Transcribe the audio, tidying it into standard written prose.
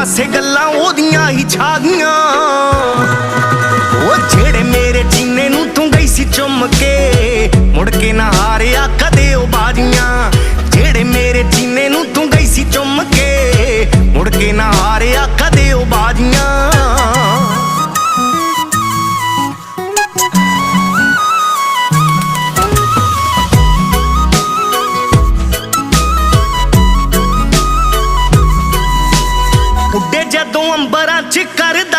ਪਾਸੇ ਗੱਲਾਂ ਉਹਦੀਆਂ ਹੀ ਛਾ ਗਈਆਂ। ਉਹ ਜਿਹੜੇ ਮੇਰੇ ਜੀਨੇ ਨੂੰ ਤੂੰ ਗਈ ਸੀ ਚੁੰਮ ਕੇ, ਮੁੜ ਕੇ ਨਾ ਹਾਰਿਆ ਕਦੇ ਉਹ ਬਾਜ਼ੀਆਂ। ਜਿਹੜੇ ਮੇਰੇ ਜੀਨੇ ਨੂੰ ਤੂੰ ਗਈ ਸੀ ਚੁੰਮ ਕੇ, ਮੁੜ ਕੇ ਨਾ ਹਾਰਿਆ ਕਦੇ ਉਹ ਬਾਜ਼ੀਆਂ। ਉੱਡੇ ਜਦੋਂ ਅੰਬਰਾਂ 'ਚ ਕਰ